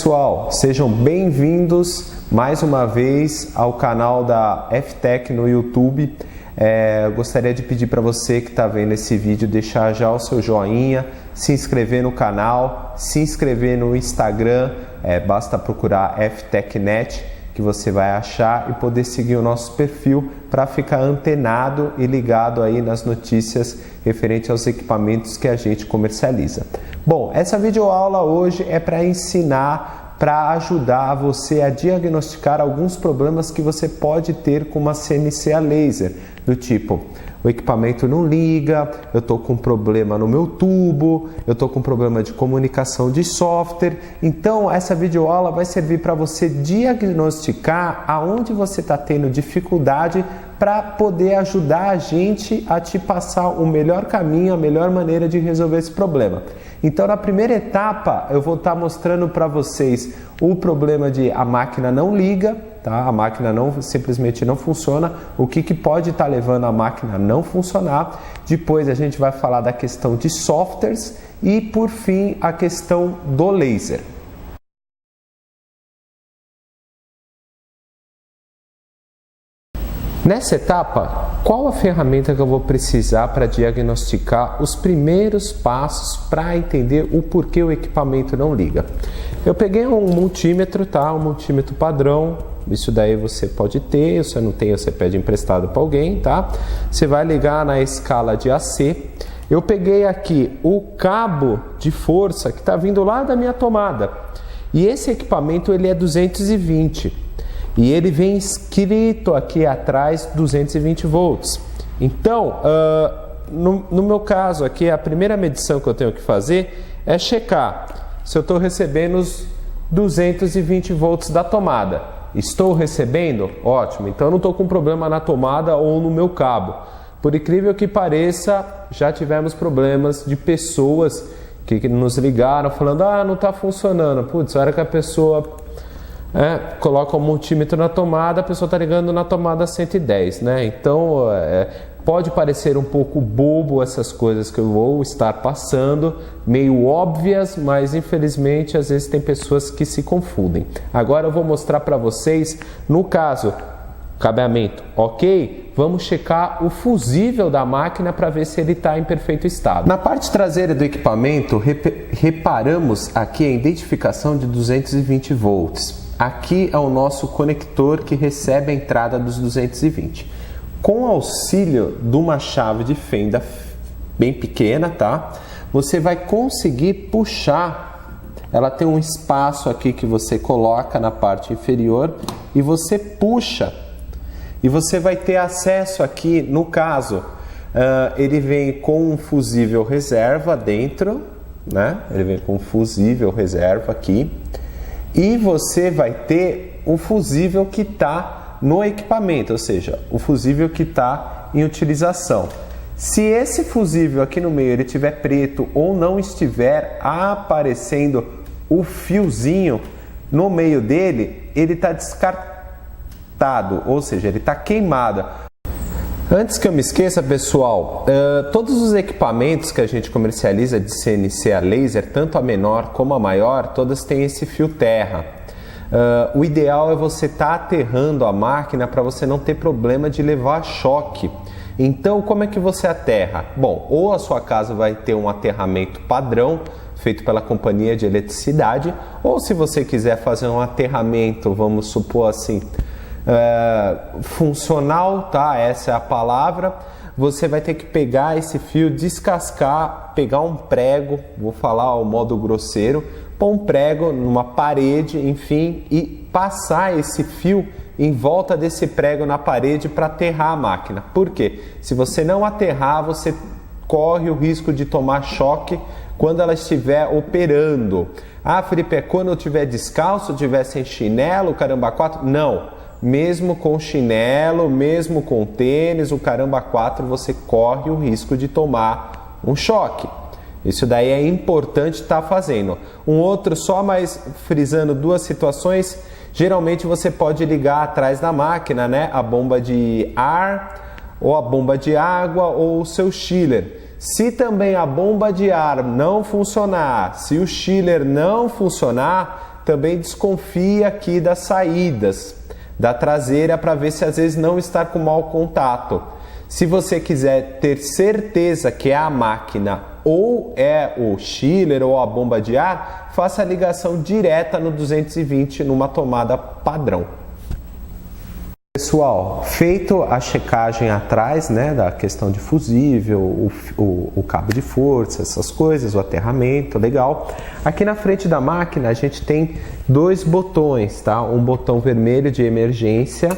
pessoal, sejam bem-vindos mais uma vez ao canal da FTech no YouTube. Eu gostaria de pedir para você que está vendo esse vídeo deixar já o seu joinha, se inscrever no canal, se inscrever no Instagram, basta procurar FTechNet que você vai achar e poder seguir o nosso perfil para ficar antenado e ligado aí nas notícias referente aos equipamentos que a gente comercializa. Bom, essa videoaula hoje é para ensinar, para ajudar você a diagnosticar alguns problemas que você pode ter com uma CNC a laser, do tipo, o equipamento não liga, eu estou com problema no meu tubo, eu estou com problema de comunicação de software. Então essa videoaula vai servir para você diagnosticar aonde você está tendo dificuldade para poder ajudar a gente a te passar o melhor caminho, a melhor maneira de resolver esse problema. Então na primeira etapa eu vou estar mostrando para vocês o problema de a máquina não liga, tá? A máquina simplesmente não funciona, o que pode estar levando a máquina a não funcionar. Depois a gente vai falar da questão de softwares e por fim a questão do laser. Nessa etapa, qual a ferramenta que eu vou precisar para diagnosticar os primeiros passos para entender o porquê o equipamento não liga? Eu peguei um multímetro, tá? Um multímetro padrão. Isso daí você pode ter, se não tem, você pede emprestado para alguém, tá? Você vai ligar na escala de AC. Eu peguei aqui o cabo de força que está vindo lá da minha tomada. E esse equipamento ele é 220. E ele vem escrito aqui atrás 220 volts. Então, no meu caso aqui, a primeira medição que eu tenho que fazer é checar se eu estou recebendo os 220 volts da tomada. Estou recebendo? Ótimo, então eu não estou com problema na tomada ou no meu cabo. Por incrível que pareça, já tivemos problemas de pessoas que nos ligaram falando, não está funcionando. Putz, a hora que a pessoa coloca o multímetro na tomada, a pessoa está ligando na tomada 110, né? Então, pode parecer um pouco bobo essas coisas que eu vou estar passando, meio óbvias, mas infelizmente às vezes tem pessoas que se confundem. Agora eu vou mostrar para vocês, no caso, cabeamento, ok? Vamos checar o fusível da máquina para ver se ele está em perfeito estado. Na parte traseira do equipamento, reparamos aqui a identificação de 220 volts. Aqui é o nosso conector que recebe a entrada dos 220. Com o auxílio de uma chave de fenda bem pequena, tá? Você vai conseguir puxar. Ela tem um espaço aqui que você coloca na parte inferior e você puxa. E você vai ter acesso aqui, no caso, ele vem com um fusível reserva dentro, né? Ele vem com um fusível reserva aqui. E você vai ter o fusível que está no equipamento, ou seja, o fusível que está em utilização. Se esse fusível aqui no meio ele estiver preto ou não estiver aparecendo o fiozinho no meio dele, ele está descartado, ou seja, ele está queimado. Antes que eu me esqueça, pessoal, todos os equipamentos que a gente comercializa de CNC a laser, tanto a menor como a maior, todas têm esse fio terra. O ideal é você estar aterrando a máquina para você não ter problema de levar choque. Então, como é que você aterra? Bom, ou a sua casa vai ter um aterramento padrão, feito pela companhia de eletricidade, ou se você quiser fazer um aterramento, vamos supor assim, funcional, tá? Essa é a palavra. Você vai ter que pegar esse fio, descascar, pegar um prego, vou falar o modo grosseiro, pôr um prego numa parede, enfim, e passar esse fio em volta desse prego na parede para aterrar a máquina. Por quê? Se você não aterrar, você corre o risco de tomar choque quando ela estiver operando. Felipe, quando eu estiver descalço, estiver sem chinelo, caramba 4? Não. Mesmo com chinelo, mesmo com tênis, o caramba 4, você corre o risco de tomar um choque. Isso daí é importante estar fazendo. Um outro, só mais frisando duas situações, geralmente você pode ligar atrás da máquina, né? A bomba de ar, ou a bomba de água, ou o seu chiller. Se também a bomba de ar não funcionar, se o chiller não funcionar, também desconfie aqui das saídas da traseira para ver se às vezes não está com mau contato. Se você quiser ter certeza que é a máquina ou é o chiller ou a bomba de ar, faça a ligação direta no 220 numa tomada padrão. Pessoal, feito a checagem atrás, né, da questão de fusível, o cabo de força, essas coisas, o aterramento, legal. Aqui na frente da máquina a gente tem dois botões, tá? Um botão vermelho de emergência,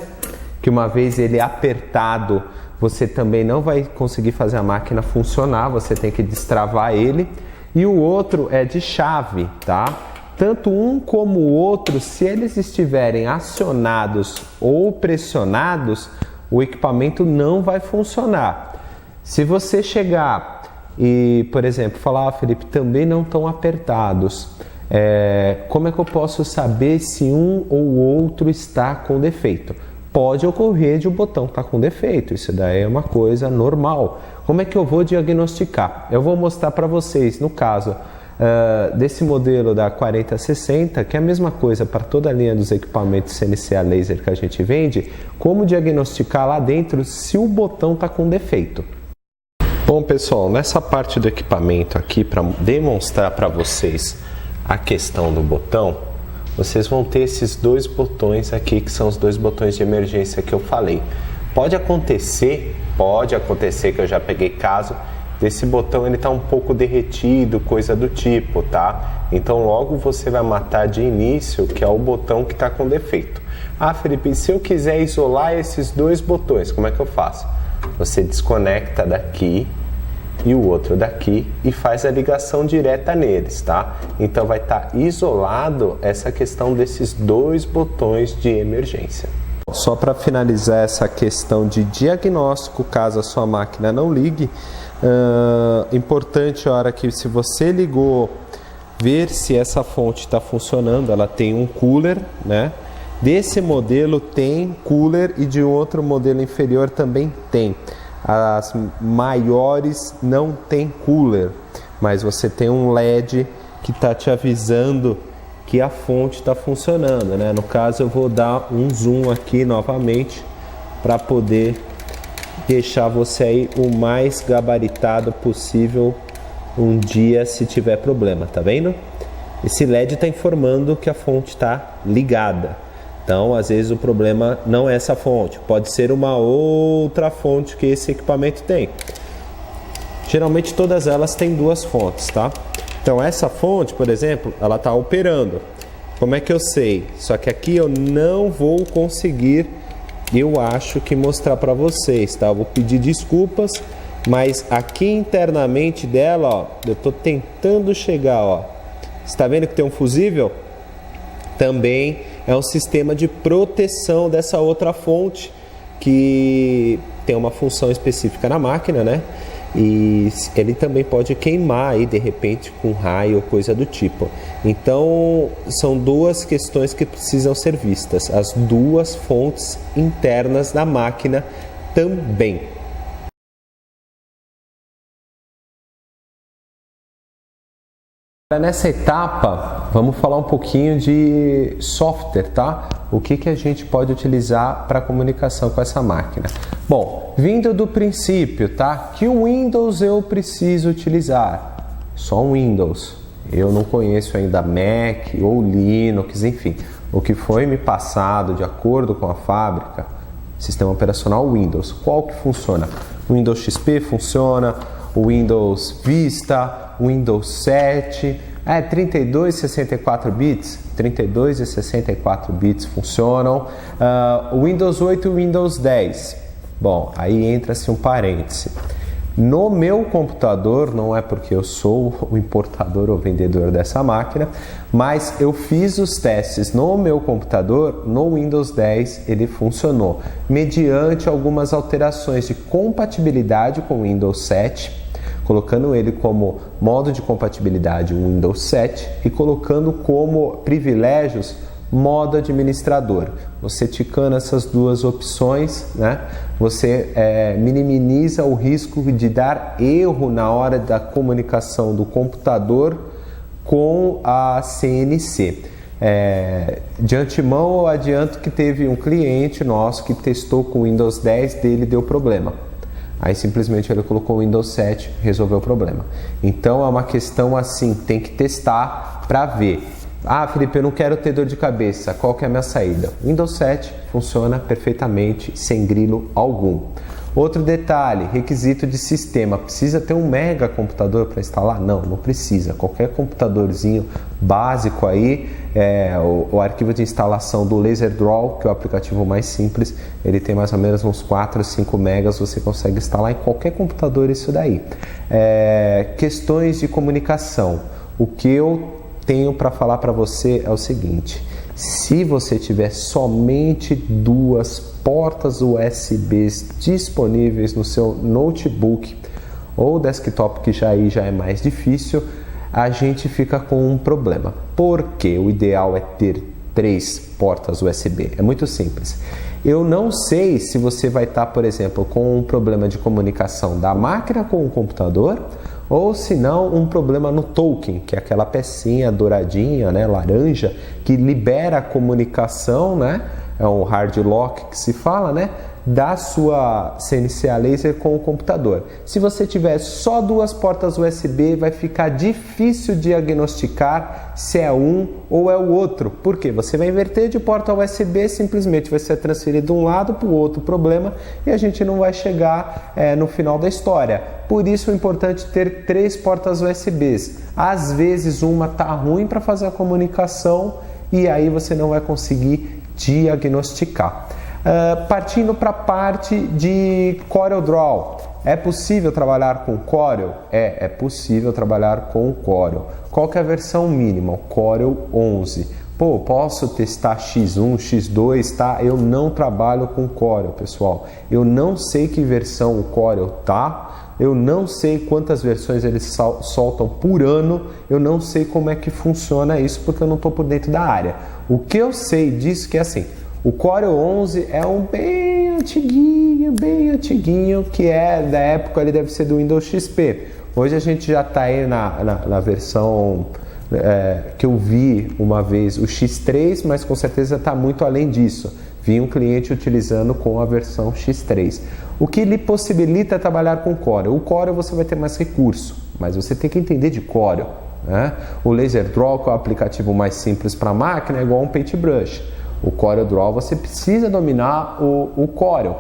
que uma vez ele apertado, você também não vai conseguir fazer a máquina funcionar, você tem que destravar ele. E o outro é de chave, tá? Tanto um como o outro, se eles estiverem acionados ou pressionados, o equipamento não vai funcionar. Se você chegar e, por exemplo, falar, Felipe, também não estão apertados, como é que eu posso saber se um ou outro está com defeito? Pode ocorrer de o botão estar com defeito, isso daí é uma coisa normal. Como é que eu vou diagnosticar? Eu vou mostrar para vocês, no caso desse modelo da 4060, que é a mesma coisa para toda a linha dos equipamentos CNC a laser que a gente vende, como diagnosticar lá dentro se o botão está com defeito. Bom pessoal, nessa parte do equipamento aqui, para demonstrar para vocês a questão do botão, vocês vão ter esses dois botões aqui, que são os dois botões de emergência que eu falei. Pode acontecer que eu já peguei caso desse botão ele tá um pouco derretido, coisa do tipo, tá? Então logo você vai matar de início que é o botão que está com defeito. Ah, Felipe, se eu quiser isolar esses dois botões, como é que eu faço? Você desconecta daqui e o outro daqui e faz a ligação direta neles, tá? Então vai estar isolado essa questão desses dois botões de emergência. Só para finalizar essa questão de diagnóstico, caso a sua máquina não ligue, importante a hora que se você ligou, ver se essa fonte está funcionando. Ela tem um cooler, né? Desse modelo tem cooler e de outro modelo inferior também tem. As maiores não tem cooler, mas você tem um LED que está te avisando que a fonte está funcionando, né? No caso eu vou dar um zoom aqui novamente para poder deixar você aí o mais gabaritado possível um dia se tiver problema, tá vendo? Esse LED está informando que a fonte está ligada. Então, às vezes o problema não é essa fonte, pode ser uma outra fonte que esse equipamento tem. Geralmente todas elas têm duas fontes, tá? Então essa fonte, por exemplo, ela está operando. Como é que eu sei? Só que aqui eu não vou conseguir, eu acho que mostrar para vocês, tá? Eu vou pedir desculpas, mas aqui internamente dela, ó, eu estou tentando chegar, ó. Está vendo que tem um fusível? Também é um sistema de proteção dessa outra fonte que tem uma função específica na máquina, né? E ele também pode queimar aí de repente com raio ou coisa do tipo. Então são duas questões que precisam ser vistas, as duas fontes internas da máquina também. Nessa etapa, vamos falar um pouquinho de software, tá? O que a gente pode utilizar para comunicação com essa máquina? Bom, vindo do princípio, tá? Que Windows eu preciso utilizar? Só um Windows. Eu não conheço ainda Mac ou Linux, enfim. O que foi me passado de acordo com a fábrica, sistema operacional Windows. Qual que funciona? O Windows XP funciona, o Windows Vista, Windows 7, 32 e 64 bits, 32 e 64 bits funcionam, o Windows 8 e o Windows 10. Bom, aí entra-se um parêntese. No meu computador, não é porque eu sou o importador ou vendedor dessa máquina, mas eu fiz os testes no meu computador, no Windows 10 ele funcionou, mediante algumas alterações de compatibilidade com o Windows 7, colocando ele como modo de compatibilidade Windows 7 e colocando como privilégios modo administrador. Você ticando essas duas opções, né, você minimiza o risco de dar erro na hora da comunicação do computador com a CNC. De antemão, eu adianto que teve um cliente nosso que testou com o Windows 10, dele deu problema. Aí simplesmente ele colocou o Windows 7, resolveu o problema. Então é uma questão assim, tem que testar para ver. Ah, Felipe, eu não quero ter dor de cabeça, qual que é a minha saída? Windows 7 funciona perfeitamente, sem grilo algum. Outro detalhe, requisito de sistema, precisa ter um mega computador para instalar? Não, não precisa. Qualquer computadorzinho básico aí, o arquivo de instalação do LaserDraw, que é o aplicativo mais simples, ele tem mais ou menos uns 4 ou 5 megas, você consegue instalar em qualquer computador isso daí. Questões de comunicação, o que eu tenho para falar para você é o seguinte: se você tiver somente 2 portas USBs disponíveis no seu notebook ou desktop, que já é mais difícil, a gente fica com um problema. Porque o ideal é ter 3 portas USB. É muito simples. Eu não sei se você vai estar, por exemplo, com um problema de comunicação da máquina com o computador, ou se não um problema no token, que é aquela pecinha douradinha, né, laranja, que libera a comunicação, né, é um hard lock que se fala, né, da sua CNC a laser com o computador. Se você tiver só 2 portas USB, vai ficar difícil diagnosticar se é um ou é o outro. Por quê? Você vai inverter de porta USB, simplesmente vai ser transferido de um lado para o outro problema e a gente não vai chegar no final da história. Por isso é importante ter 3 portas USBs. Às vezes uma está ruim para fazer a comunicação e aí você não vai conseguir diagnosticar. Partindo para a parte de CorelDRAW, é possível trabalhar com Corel? É possível trabalhar com Corel. Qual que é a versão mínima? Corel 11. Pô, posso testar X1, X2, tá? Eu não trabalho com Corel, pessoal. Eu não sei que versão o Corel tá. Eu não sei quantas versões eles soltam por ano. Eu não sei como é que funciona isso, porque eu não estou por dentro da área. O que eu sei disso que é assim: o Corel 11 é um bem antiguinho, que é da época, ele deve ser do Windows XP. Hoje a gente já está aí na versão que eu vi uma vez, o X3, mas com certeza está muito além disso. Vi um cliente utilizando com a versão X3. O que lhe possibilita trabalhar com Corel? O Corel você vai ter mais recurso, mas você tem que entender de Corel, né? O LaserDraw, que é o aplicativo mais simples para a máquina, é igual um Paintbrush. O CorelDRAW você precisa dominar o Corel.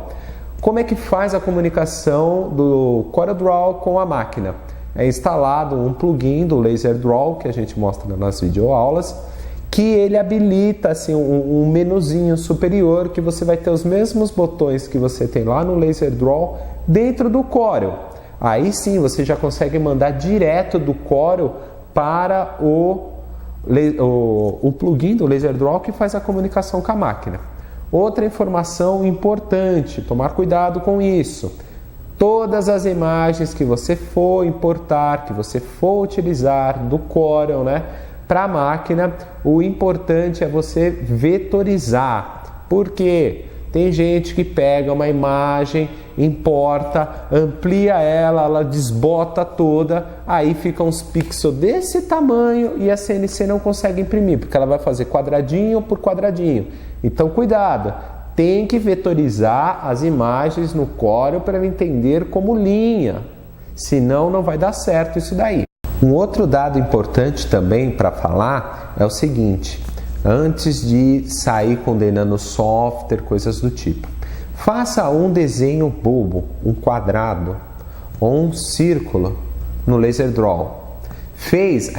Como é que faz a comunicação do CorelDRAW com a máquina? É instalado um plugin do LaserDraw, que a gente mostra nas videoaulas, que ele habilita assim, um menuzinho superior, que você vai ter os mesmos botões que você tem lá no LaserDraw dentro do Corel. Aí sim você já consegue mandar direto do Corel para o plugin do LaserDraw, que faz a comunicação com a máquina. Outra informação importante, tomar cuidado com isso: todas as imagens que você for importar, que você for utilizar do Corel, né, para a máquina, o importante é você vetorizar. Por quê? Tem gente que pega uma imagem, importa, amplia ela desbota toda, aí fica uns pixels desse tamanho e a CNC não consegue imprimir, porque ela vai fazer quadradinho por quadradinho. Então cuidado, tem que vetorizar as imagens no Corel para ela entender como linha, senão não vai dar certo isso daí. Um outro dado importante também para falar é o seguinte: antes de sair condenando software, coisas do tipo, faça um desenho bobo, um quadrado ou um círculo no LaserDraw. Fez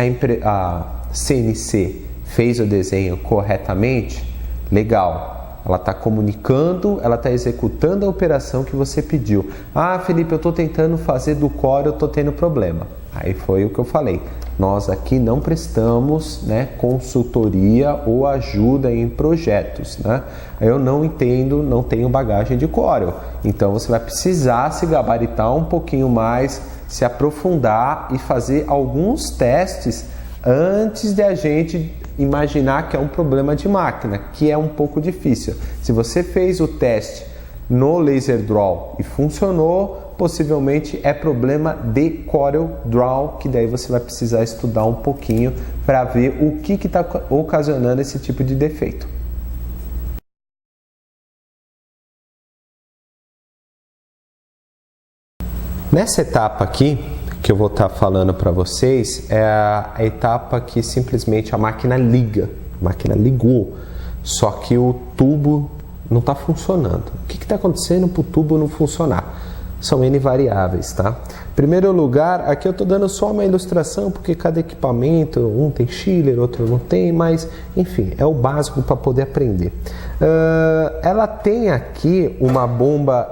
a CNC, fez o desenho corretamente? Legal, ela está comunicando, ela está executando a operação que você pediu. Ah, Felipe, eu estou tentando fazer do Corel, eu estou tendo problema. Aí foi o que eu falei. Nós aqui não prestamos, né, consultoria ou ajuda em projetos, né? Eu não entendo, não tenho bagagem de Corel. Então você vai precisar se gabaritar um pouquinho mais, se aprofundar e fazer alguns testes antes de a gente imaginar que é um problema de máquina, que é um pouco difícil. Se você fez o teste no LaserDraw e funcionou, possivelmente é problema de Corel Draw, que daí você vai precisar estudar um pouquinho para ver o que está ocasionando esse tipo de defeito. Nessa etapa aqui, que eu vou estar falando para vocês, é a etapa que simplesmente a máquina liga. A máquina ligou, só que o tubo não está funcionando. O que está acontecendo para o tubo não funcionar? São N variáveis, tá? Em primeiro lugar, aqui eu estou dando só uma ilustração, porque cada equipamento, um tem chiller, outro não tem, mas enfim, é o básico para poder aprender. Ela tem aqui uma bomba,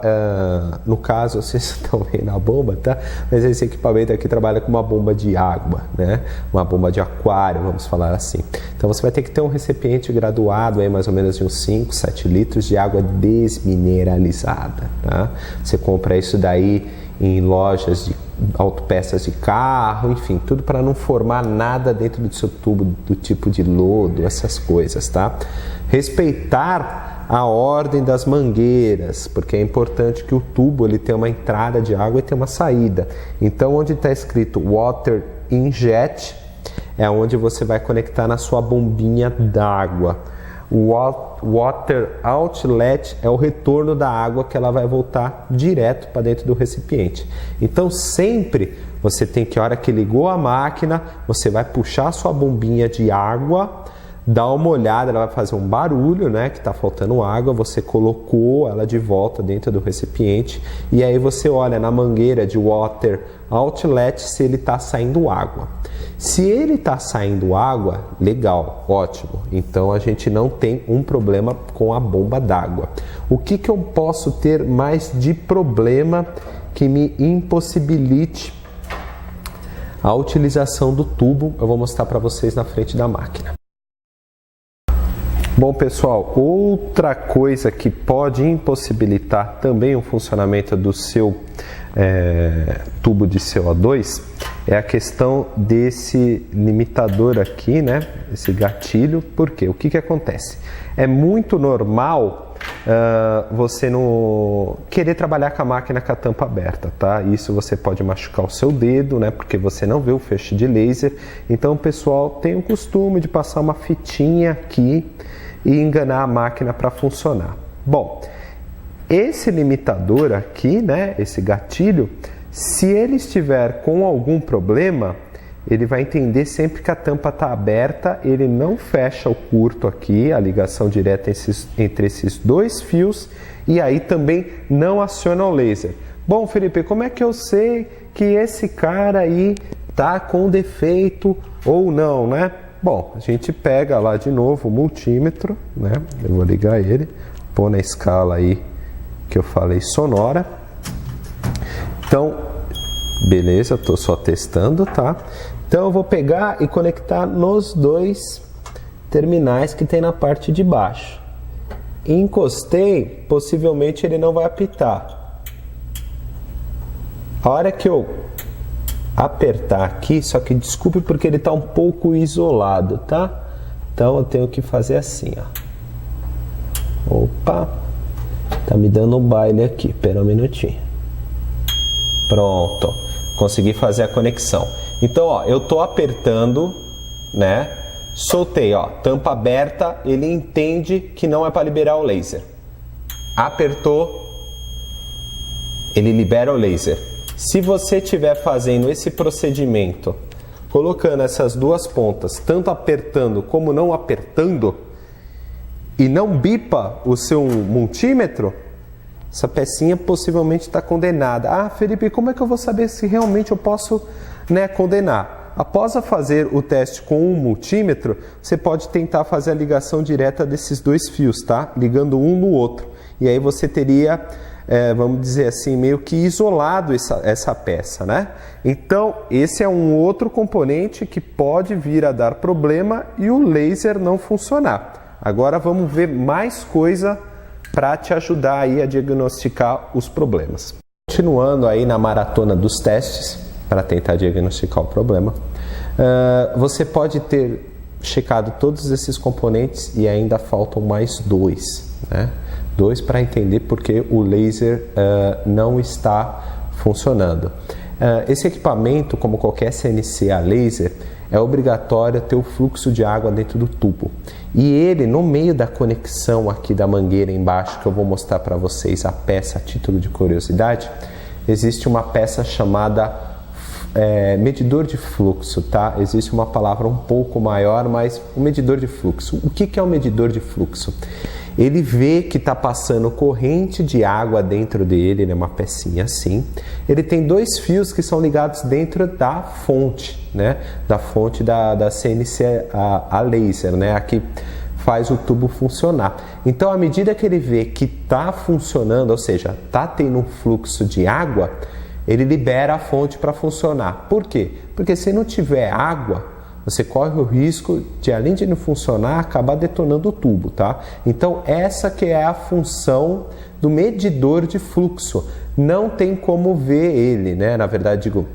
no caso, vocês estão vendo a bomba, tá? Mas esse equipamento aqui trabalha com uma bomba de água, né? Uma bomba de aquário, vamos falar assim. Então você vai ter que ter um recipiente graduado, aí mais ou menos de uns 5, 7 litros de água desmineralizada, tá? Você compra isso daí em lojas de autopeças de carro, enfim, tudo para não formar nada dentro do seu tubo do tipo de lodo, essas coisas, tá? Respeitar a ordem das mangueiras, porque é importante que o tubo ele tenha uma entrada de água e tenha uma saída. Então, onde está escrito Water Injet, é onde você vai conectar na sua bombinha d'água. O Water Outlet é o retorno da água que ela vai voltar direto para dentro do recipiente. Então sempre você tem que, a hora que ligou a máquina, você vai puxar a sua bombinha de água, dar uma olhada, ela vai fazer um barulho, né, que está faltando água, você colocou ela de volta dentro do recipiente e aí você olha na mangueira de Water Outlet se ele está saindo água. Se ele está saindo água, legal, ótimo. Então a gente não tem um problema com a bomba d'água. O que eu posso ter mais de problema que me impossibilite a utilização do tubo? Eu vou mostrar para vocês na frente da máquina. Bom, pessoal, outra coisa que pode impossibilitar também o funcionamento do seu tubo de CO2 é a questão desse limitador aqui, né? Esse gatilho. Por quê? O que acontece? É muito normal você não querer trabalhar com a máquina com a tampa aberta, tá? Isso você pode machucar o seu dedo, né? Porque você não vê o feixe de laser. Então o pessoal tem o costume de passar uma fitinha aqui e enganar a máquina para funcionar. Bom, esse limitador aqui, né, esse gatilho, se ele estiver com algum problema, ele vai entender sempre que a tampa está aberta, ele não fecha o curto aqui, a ligação direta entre esses dois fios, e aí também não aciona o laser. Bom, Felipe, como é que eu sei que esse cara aí tá com defeito ou não, né? Bom, a gente pega lá de novo o multímetro, né? Eu vou ligar ele, pôr na escala aí que eu falei sonora. Então, beleza, estou só testando, tá? Então eu vou pegar e conectar nos dois terminais que tem na parte de baixo. Encostei, possivelmente ele não vai apitar. A hora que eu apertar aqui, só que desculpe porque ele está um pouco isolado, tá? Então eu tenho que fazer assim, ó. Opa, tá me dando um baile aqui, espera um minutinho. Pronto, consegui fazer a conexão. Então, ó, eu tô apertando, né? Soltei, ó, tampa aberta, ele entende que não é para liberar o laser. Apertou, ele libera o laser. Se você estiver fazendo esse procedimento, colocando essas duas pontas, tanto apertando como não apertando, e não bipa o seu multímetro, essa pecinha possivelmente está condenada. Ah, Felipe, como é que eu vou saber se realmente eu posso, né, condenar? Após fazer o teste com um multímetro, você pode tentar fazer a ligação direta desses dois fios, tá? Ligando um no outro. E aí você teria, vamos dizer assim, meio que isolado essa peça, né? Então, esse é um outro componente que pode vir a dar problema e o laser não funcionar. Agora vamos ver mais coisa para te ajudar aí a diagnosticar os problemas. Continuando aí na maratona dos testes, para tentar diagnosticar o problema, você pode ter checado todos esses componentes e ainda faltam mais dois, né? Dois para entender porque o laser não está funcionando. Esse equipamento, como qualquer CNC a laser, é obrigatório ter o fluxo de água dentro do tubo. E ele, no meio da conexão aqui da mangueira embaixo, que eu vou mostrar para vocês a peça a título de curiosidade, existe uma peça chamada medidor de fluxo, tá? Existe uma palavra um pouco maior, mas o medidor de fluxo. O que é o medidor de fluxo? Ele vê que está passando corrente de água dentro dele, ele é uma pecinha assim. Ele tem dois fios que são ligados dentro da fonte, né? Da fonte da CNC a laser, né? Aqui faz o tubo funcionar. Então, à medida que ele vê que está funcionando, ou seja, está tendo um fluxo de água, ele libera a fonte para funcionar. Por quê? Porque se não tiver água, você corre o risco de, além de não funcionar, acabar detonando o tubo, tá? Então, essa que é a função do medidor de fluxo. Não tem como ver ele, né? Na verdade, digo,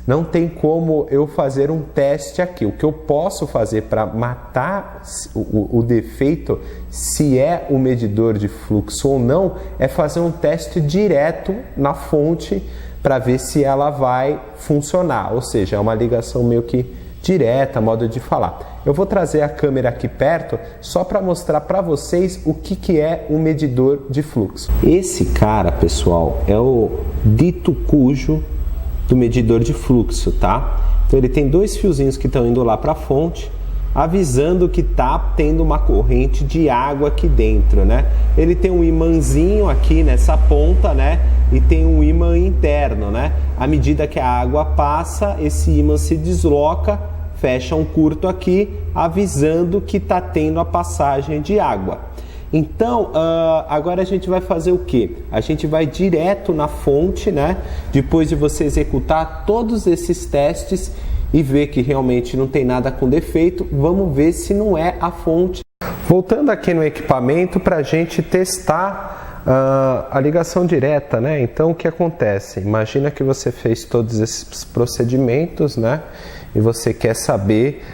não tem como eu fazer um teste aqui. O que eu posso fazer para matar o defeito, se é o medidor de fluxo ou não, é fazer um teste direto na fonte para ver se ela vai funcionar. Ou seja, é uma ligação meio que direta, modo de falar. Eu vou trazer a câmera aqui perto só para mostrar para vocês o que é um medidor de fluxo. Esse cara, pessoal, é o dito cujo do medidor de fluxo, tá? Então ele tem dois fiozinhos que estão indo lá para a fonte, avisando que tá tendo uma corrente de água aqui dentro, né? Ele tem um imãzinho aqui nessa ponta, né? E tem um imã interno, né? À medida que a água passa, esse imã se desloca, fecha um curto aqui, avisando que tá tendo a passagem de água. Então, agora a gente vai fazer o que? A gente vai direto na fonte, né? Depois de você executar todos esses testes e ver que realmente não tem nada com defeito, vamos ver se não é a fonte. Voltando aqui no equipamento para a gente testar a ligação direta, né? Então, o que acontece? Imagina que você fez todos esses procedimentos, né? E você quer saber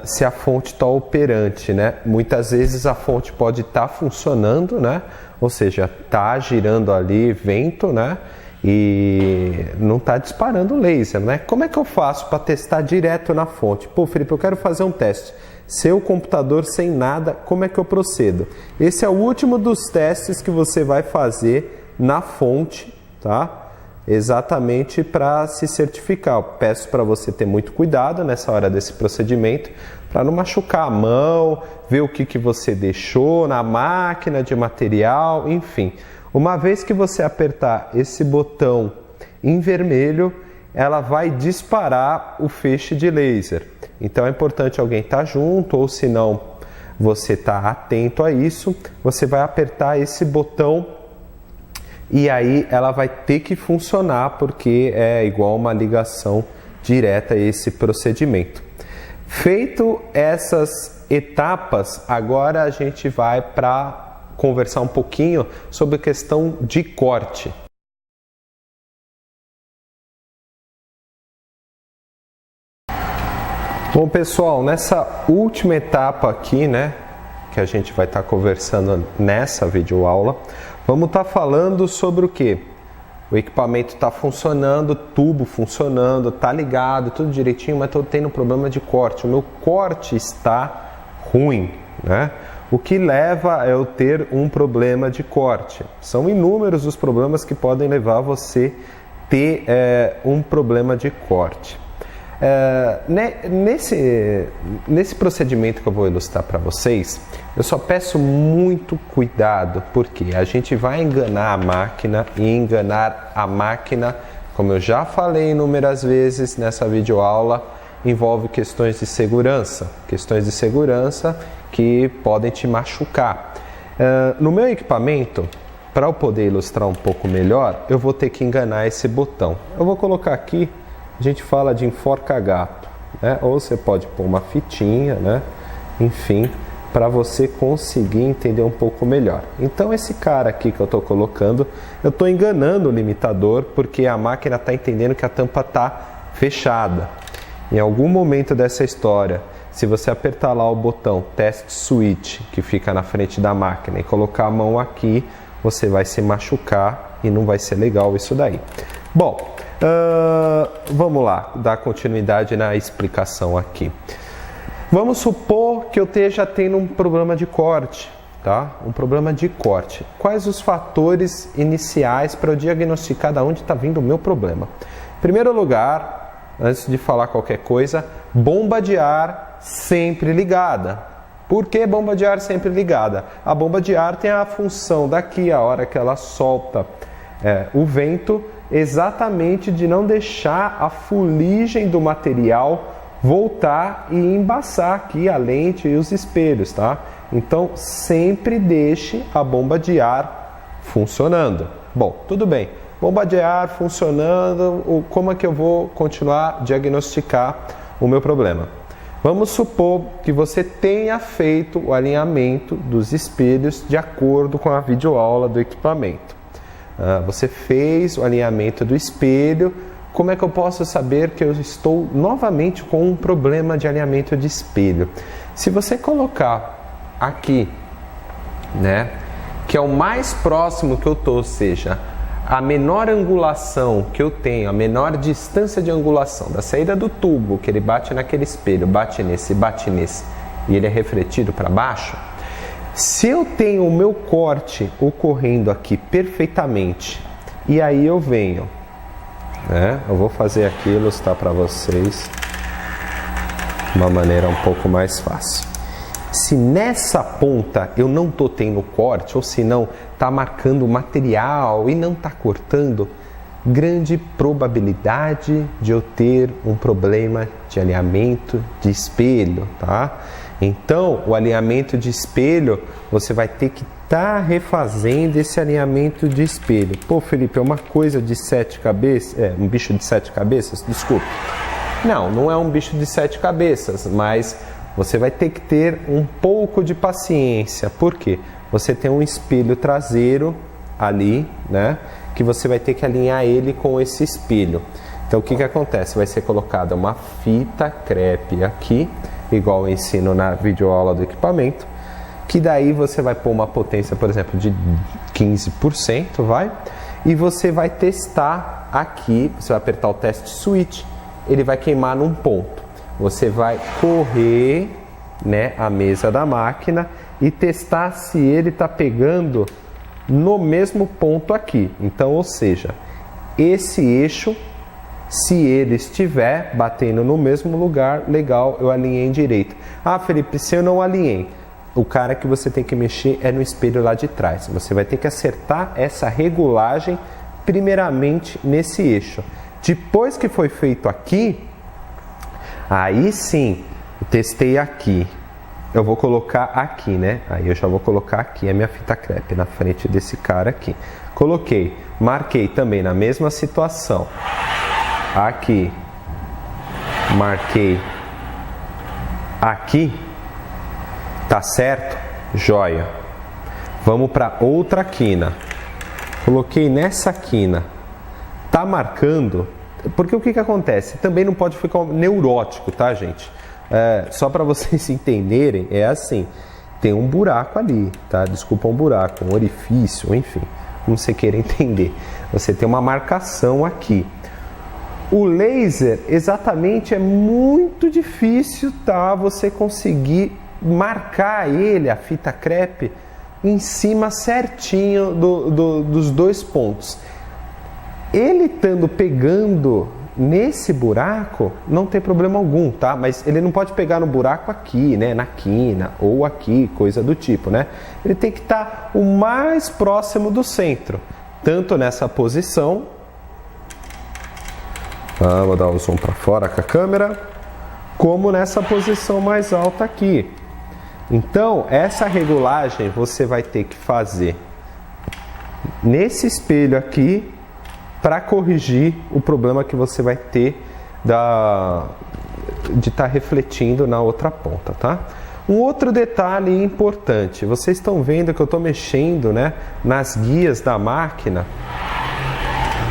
se a fonte está operante, né? Muitas vezes a fonte pode estar funcionando, né? Ou seja, está girando ali vento, né? E não está disparando laser, né? Como é que eu faço para testar direto na fonte? Pô, Felipe, eu quero fazer um teste. Seu computador sem nada, como é que eu procedo? Esse é o último dos testes que você vai fazer na fonte, tá? Exatamente para se certificar. Eu peço para você ter muito cuidado nessa hora desse procedimento, para não machucar a mão, ver o que você deixou na máquina de material, enfim. Uma vez que você apertar esse botão em vermelho, ela vai disparar o feixe de laser. Então é importante alguém estar junto, ou se não, você está atento a isso. Você vai apertar esse botão e aí ela vai ter que funcionar, porque é igual uma ligação direta a esse procedimento. Feito essas etapas, agora a gente vai para conversar um pouquinho sobre a questão de corte. Bom, pessoal, nessa última etapa aqui, né, que a gente vai estar conversando nessa videoaula, vamos estar falando sobre o que? O equipamento está funcionando, tubo funcionando, está ligado, tudo direitinho, mas estou tendo problema de corte. O meu corte está ruim, né? O que leva a eu ter um problema de corte. São inúmeros os problemas que podem levar você a ter um problema de corte. Nesse procedimento que eu vou ilustrar para vocês, eu só peço muito cuidado, porque a gente vai enganar a máquina, e enganar a máquina, como eu já falei inúmeras vezes nessa videoaula, envolve questões de segurança que podem te machucar. No meu equipamento, para eu poder ilustrar um pouco melhor, eu vou ter que enganar esse botão. Eu vou colocar aqui, a gente fala de enforca-gato, né? Ou você pode pôr uma fitinha, né? Enfim, para você conseguir entender um pouco melhor. Então esse cara aqui que eu estou colocando, eu estou enganando o limitador, porque a máquina está entendendo que a tampa está fechada. Em algum momento dessa história, se você apertar lá o botão Test Switch, que fica na frente da máquina, e colocar a mão aqui, você vai se machucar e não vai ser legal isso daí. Bom, vamos lá, dar continuidade na explicação aqui. Vamos supor que eu esteja tendo um problema de corte, tá? Um problema de corte. Quais os fatores iniciais para eu diagnosticar de onde está vindo o meu problema? Em primeiro lugar, antes de falar qualquer coisa, bomba de ar sempre ligada. Por que bomba de ar sempre ligada? A bomba de ar tem a função daqui, a hora que ela solta o vento, exatamente de não deixar a fuligem do material voltar e embaçar aqui a lente e os espelhos, tá? Então, sempre deixe a bomba de ar funcionando. Bom, tudo bem. Bomba de ar funcionando, como é que eu vou continuar a diagnosticar o meu problema? Vamos supor que você tenha feito o alinhamento dos espelhos de acordo com a videoaula do equipamento. Você fez o alinhamento do espelho. Como é que eu posso saber que eu estou novamente com um problema de alinhamento de espelho? Se você colocar aqui, né, que é o mais próximo que eu estou, ou seja, a menor angulação que eu tenho, a menor distância de angulação da saída do tubo, que ele bate naquele espelho, bate nesse, e ele é refletido para baixo. Se eu tenho o meu corte ocorrendo aqui perfeitamente, e aí eu venho, né? Eu vou fazer aqui, ilustrar para vocês de uma maneira um pouco mais fácil. Se nessa ponta eu não estou tendo corte, ou se não está marcando o material e não está cortando, grande probabilidade de eu ter um problema de alinhamento de espelho, tá? Então, o alinhamento de espelho, você vai ter que estar refazendo esse alinhamento de espelho. Pô, Felipe, é uma coisa de 7 cabeças? É, um bicho de 7 cabeças? Desculpe. Não é um bicho de 7 cabeças, mas você vai ter que ter um pouco de paciência. Por quê? Você tem um espelho traseiro ali, né? Que você vai ter que alinhar ele com esse espelho. Então, o que acontece? Vai ser colocada uma fita crepe aqui, igual eu ensino na videoaula do equipamento, que daí você vai pôr uma potência, por exemplo, de 15%, e você vai testar aqui, você vai apertar o test switch, ele vai queimar num ponto. Você vai correr, né, a mesa da máquina e testar se ele está pegando no mesmo ponto aqui. Então, ou seja, esse eixo, se ele estiver batendo no mesmo lugar, legal, eu alinhei direito. Ah, Felipe, se eu não alinhei, o cara que você tem que mexer é no espelho lá de trás. Você vai ter que acertar essa regulagem primeiramente nesse eixo. Depois que foi feito aqui, aí sim, eu testei aqui. Eu vou colocar aqui, né? Aí eu já vou colocar aqui a minha fita crepe na frente desse cara aqui. Coloquei, marquei também na mesma situação. Aqui, marquei aqui, tá certo? Joia. Vamos para outra quina. Coloquei nessa quina, tá marcando, porque o que acontece? Também não pode ficar neurótico, tá, gente? Só para vocês entenderem, é assim, tem um buraco ali, tá? Desculpa, um buraco, um orifício, enfim, como você queira entender. Você tem uma marcação aqui. O laser, exatamente, é muito difícil, tá? Você conseguir marcar ele, a fita crepe, em cima certinho dos dois pontos. Ele estando pegando nesse buraco, não tem problema algum, tá? Mas ele não pode pegar no buraco aqui, né? Na quina, ou aqui, coisa do tipo, né? Ele tem que estar o mais próximo do centro, tanto nessa posição. Vou dar o zoom para fora com a câmera, como nessa posição mais alta aqui. Então, essa regulagem você vai ter que fazer nesse espelho aqui para corrigir o problema que você vai ter de estar refletindo na outra ponta, tá? Um outro detalhe importante, vocês estão vendo que eu estou mexendo, né, nas guias da máquina.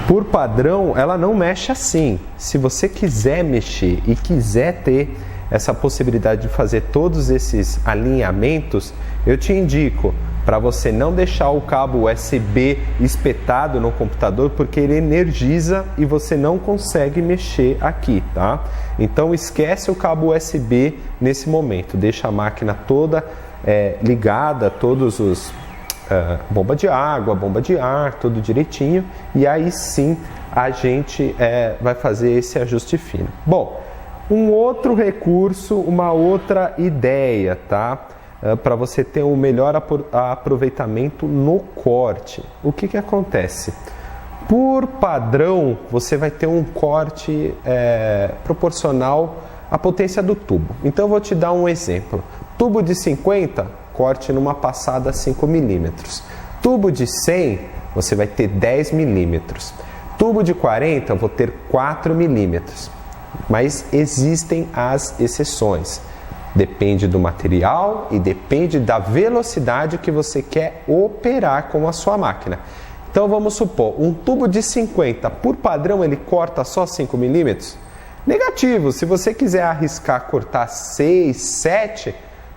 Por padrão, ela não mexe assim. Se você quiser mexer e quiser ter essa possibilidade de fazer todos esses alinhamentos, eu te indico, para você não deixar o cabo USB espetado no computador, porque ele energiza e você não consegue mexer aqui, tá? Então esquece o cabo USB nesse momento, deixa a máquina toda ligada, todos os bomba de água, bomba de ar, tudo direitinho, e aí sim a gente vai fazer esse ajuste fino. Bom, um outro recurso, uma outra ideia, tá? Para você ter um melhor aproveitamento no corte. O que acontece? Por padrão, você vai ter um corte proporcional à potência do tubo. Então eu vou te dar um exemplo. Tubo de 50, corte numa passada 5 milímetros. Tubo de 100, você vai ter 10 milímetros. Tubo de 40, eu vou ter 4 milímetros. Mas existem as exceções. Depende do material e depende da velocidade que você quer operar com a sua máquina. Então vamos supor, um tubo de 50, por padrão ele corta só 5 milímetros? Negativo, se você quiser arriscar cortar 6, 7,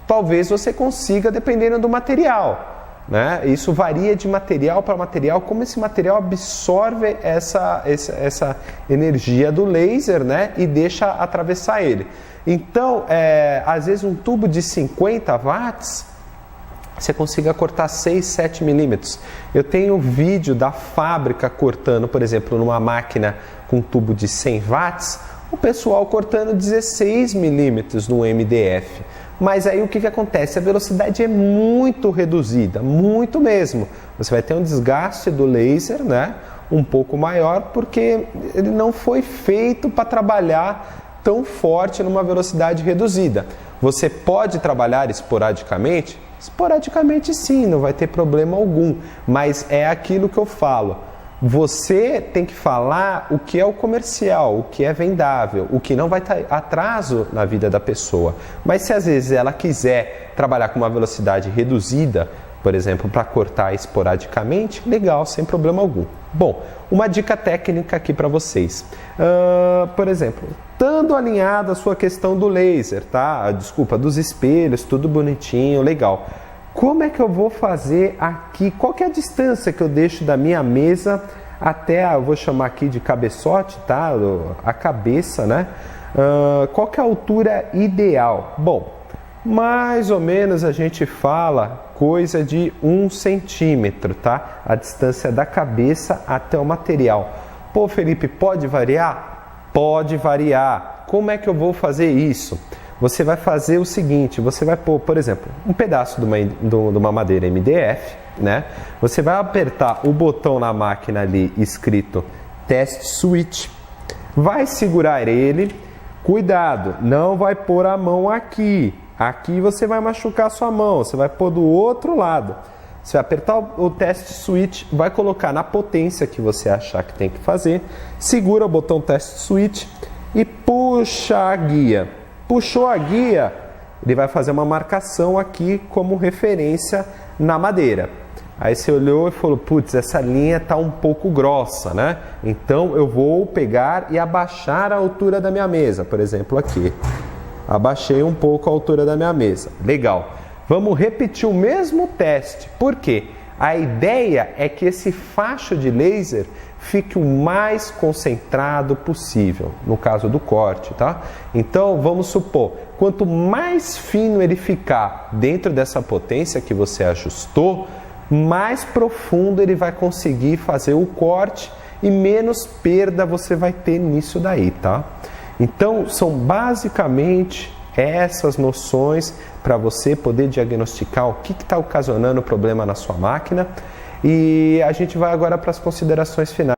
talvez você consiga dependendo do material. Né? Isso varia de material para material, como esse material absorve essa energia do laser, né? E deixa atravessar ele. Então, às vezes um tubo de 50 watts, você consiga cortar 6, 7 milímetros. Eu tenho vídeo da fábrica cortando, por exemplo, numa máquina com tubo de 100 watts, o pessoal cortando 16 milímetros no MDF. Mas aí o que acontece? A velocidade é muito reduzida, muito mesmo. Você vai ter um desgaste do laser, né? Um pouco maior, porque ele não foi feito para trabalhar tão forte numa velocidade reduzida. Você pode trabalhar esporadicamente? Esporadicamente sim, não vai ter problema algum. Mas é aquilo que eu falo. Você tem que falar o que é o comercial, o que é vendável, o que não vai ter atraso na vida da pessoa. Mas se às vezes ela quiser trabalhar com uma velocidade reduzida, por exemplo, para cortar esporadicamente, legal, sem problema algum. Bom, uma dica técnica aqui para vocês. Por exemplo, estando alinhada a sua questão do laser, tá? Desculpa, dos espelhos, tudo bonitinho, legal. Como é que eu vou fazer aqui? Qual que é a distância que eu deixo da minha mesa até, eu vou chamar aqui de cabeçote, tá? A cabeça, né? Qual que é a altura ideal? Bom, mais ou menos a gente fala coisa de 1 centímetro, tá? A distância da cabeça até o material. Pô, Felipe, pode variar? Pode variar. Como é que eu vou fazer isso? Você vai fazer o seguinte, você vai pôr, por exemplo, um pedaço de uma madeira MDF, né? Você vai apertar o botão na máquina ali escrito Test Switch, vai segurar ele, cuidado, não vai pôr a mão aqui, aqui você vai machucar a sua mão, você vai pôr do outro lado. Você vai apertar o Test Switch, vai colocar na potência que você achar que tem que fazer, segura o botão Test Switch e puxa a guia. Puxou a guia, ele vai fazer uma marcação aqui como referência na madeira. Aí você olhou e falou, putz, essa linha está um pouco grossa, né? Então eu vou pegar e abaixar a altura da minha mesa, por exemplo aqui. Abaixei um pouco a altura da minha mesa. Legal. Vamos repetir o mesmo teste. Por quê? A ideia é que esse facho de laser fique o mais concentrado possível, no caso do corte, tá? Então, vamos supor, quanto mais fino ele ficar dentro dessa potência que você ajustou, mais profundo ele vai conseguir fazer o corte e menos perda você vai ter nisso daí, tá? Então, são basicamente essas noções para você poder diagnosticar o que está ocasionando o problema na sua máquina. E a gente vai agora para as considerações finais.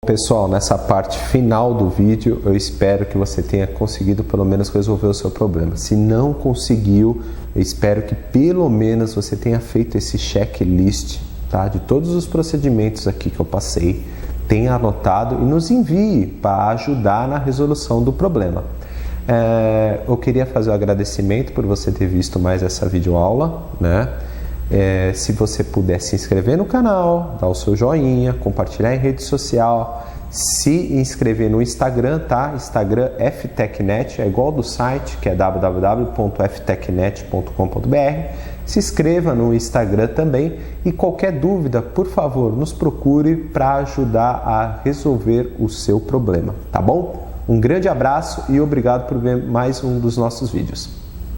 Pessoal, nessa parte final do vídeo, eu espero que você tenha conseguido pelo menos resolver o seu problema. Se não conseguiu, eu espero que pelo menos você tenha feito esse checklist, tá? De todos os procedimentos aqui que eu passei, tenha anotado e nos envie para ajudar na resolução do problema. Eu queria fazer um agradecimento por você ter visto mais essa videoaula, né? Se você puder se inscrever no canal, dar o seu joinha, compartilhar em rede social, se inscrever no Instagram, tá? Instagram ftecnet, é igual do site, que é www.ftecnet.com.br. Se inscreva no Instagram também e qualquer dúvida, por favor, nos procure para ajudar a resolver o seu problema, tá bom? Um grande abraço e obrigado por ver mais um dos nossos vídeos.